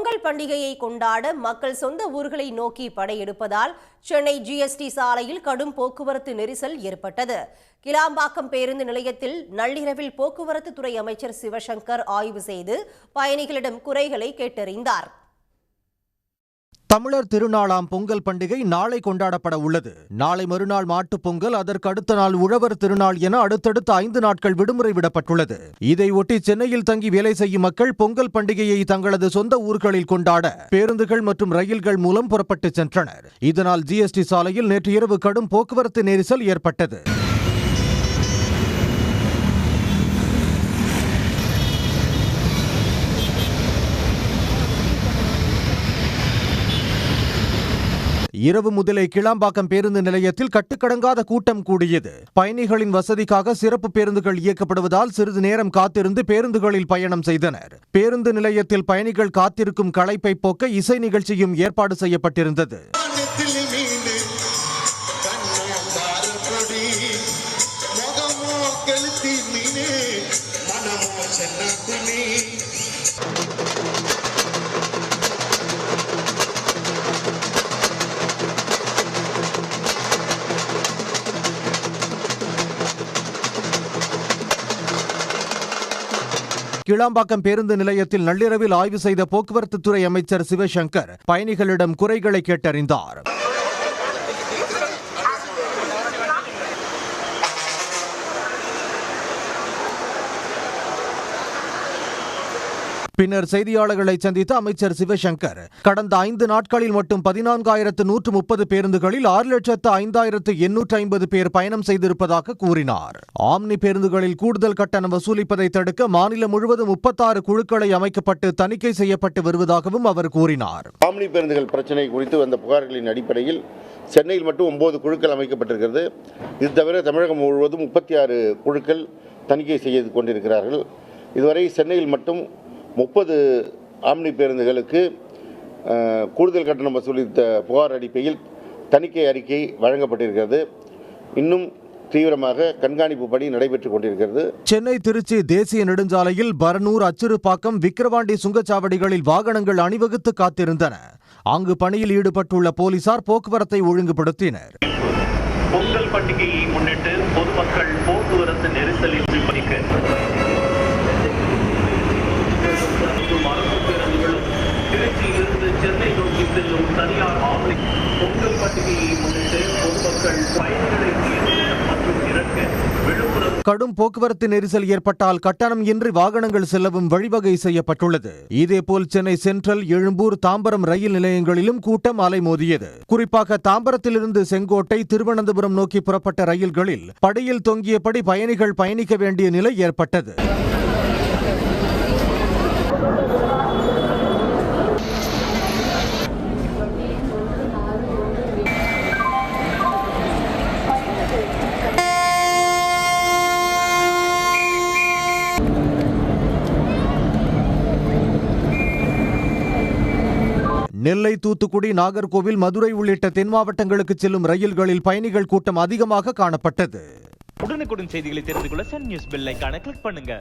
பொங்கல் பண்டிகையை கொண்டாட மக்கள் சொந்த ஊர்களை நோக்கி படையெடுப்பதால் சென்னை ஜிஎஸ்டி சாலையில் கடும் போக்குவரத்து நெரிசல் ஏற்பட்டது. கிளாம்பாக்கம் பேருந்து நிலையத்தில் நள்ளிரவில் போக்குவரத்து துறை அமைச்சர் சிவசங்கர் ஆய்வு செய்து பயணிகளிடம் குறைகளை கேட்டறிந்தார். தமிழர் திருநாளாம் பொங்கல் பண்டிகை நாளை கொண்டாடப்பட உள்ளது. நாளை மறுநாள் மாட்டுப் பொங்கல், அதற்கு அடுத்த நாள் உழவர் திருநாள் என அடுத்தடுத்த 5 நாட்கள் விடுமுறை விடப்பட்டுள்ளது. இதையொட்டி சென்னையில் தங்கி வேலை செய்யும் மக்கள் பொங்கல் பண்டிகையை தங்களது சொந்த ஊர்களில் கொண்டாட பேருந்துகள் மற்றும் ரயில்கள் மூலம் புறப்பட்டு சென்றனர். இதனால் ஜிஎஸ்டி சாலையில் நேற்று இரவு கடும் போக்குவரத்து நெரிசல் ஏற்பட்டது. இரவு முதலே கிளாம்பாக்கம் பேருந்து நிலையத்தில் கட்டுக்கடங்காத கூட்டம் கூடியது. பயணிகளின் வசதிக்காக சிறப்பு பேருந்துகள் இயக்கப்படுவதால் சிறிது நேரம் காத்திருந்து பேருந்துகளில் பயணம் செய்தனர். பேருந்து நிலையத்தில் பயணிகள் காத்திருக்கும் களைப்பை போக்க இசை நிகழ்ச்சியும் ஏற்பாடு செய்யப்பட்டிருந்தது. கிளாம்பாக்கம் பேருந்து நிலையத்தில் நள்ளிரவில் ஆய்வு செய்த போக்குவரத்து துறை அமைச்சர் சிவசங்கர் பயணிகளிடம் குறைகளை கேட்டறிந்தார். பின்னர் செய்தியாளர்களை சந்தித்த அமைச்சர் சிவசங்கர் கடந்த 5 நாட்களில் மட்டும் 14,130 பேருந்துகளில் 6,05,850 பேர் பயணம் செய்திருப்பதாக கூறினார். ஆம்னி பேருந்துகளில் கூடுதல் கட்டணம் வசூலிப்பதை தடுக்க மாநிலம் முழுவதும் 36 குழுக்களை அமைக்கப்பட்டு தணிக்கை செய்யப்பட்டு வருவதாகவும் அவர் கூறினார். ஆம்னி பேருந்துகள் பிரச்சனை குறித்து வந்த புகார்களின் அடிப்படையில் சென்னையில் மட்டும் 9 குழுக்கள் அமைக்கப்பட்டிருக்கிறது. இது தவிர தமிழகம் முழுவதும் 36 குழுக்கள் தணிக்கை செய்து கொண்டிருக்கிறார்கள். இதுவரை சென்னையில் மட்டும் 30 ஆம்னி பேருந்துகளுக்கு கூடுதல் கட்டணம் வசூலித்த புகார் அடிப்படையில் தணிக்கை அறிக்கை வழங்கப்பட்டிருக்கிறது. இன்னும் தீவிரமாக கண்காணிப்பு பணி நடைபெற்றுக் கொண்டிருக்கிறது. சென்னை திருச்சி தேசிய நெடுஞ்சாலையில் பரனூர், அச்சிறுபாக்கம், விக்கிரவாண்டி சுங்கச்சாவடிகளில் வாகனங்கள் அணிவகுத்து காத்திருந்தன. அங்கு பணியில் ஈடுபட்டுள்ள போலீசார் போக்குவரத்தை ஒழுங்குபடுத்தினர். பொங்கல் பண்டிகையை முன்னிட்டு பொதுமக்கள் போக்குவரத்து நெரிசலில் திருச்சியிலிருந்து சென்னை நோக்கி செல்லும் தனியார் ஆம்னி பொங்கல் பண்டிகையை முன்னிட்டு பொதுமக்கள் பயணிகளை மற்றும் இறக்க விழுப்புரம். கடும் போக்குவரத்து நெரிசல் ஏற்பட்டால் கட்டணம் இன்றி வாகனங்கள் செல்லவும் வழிவகை செய்யப்பட்டுள்ளது. இதேபோல் சென்னை சென்ட்ரல், எழும்பூர், தாம்பரம் ரயில் நிலையங்களிலும் கூட்டம் அலைமோதியது. குறிப்பாக தாம்பரத்திலிருந்து செங்கோட்டை, திருவனந்தபுரம் நோக்கி புறப்பட்ட ரயில்களில் படியில் தொங்கியபடி பயணிகள் பயணிக்க வேண்டிய நிலை ஏற்பட்டது. நெல்லை, தூத்துக்குடி, நாகர்கோவில், மதுரை உள்ளிட்ட தென் மாவட்டங்களுக்கு செல்லும் ரயில்களில் பயணிகள் கூட்டம் அதிகமாக காணப்பட்டது. உடனுக்குடன் செய்திகளை தெரிந்து கொள்ள சன் நியூஸ் பெல் ஐகானை கிளிக் பண்ணுங்க.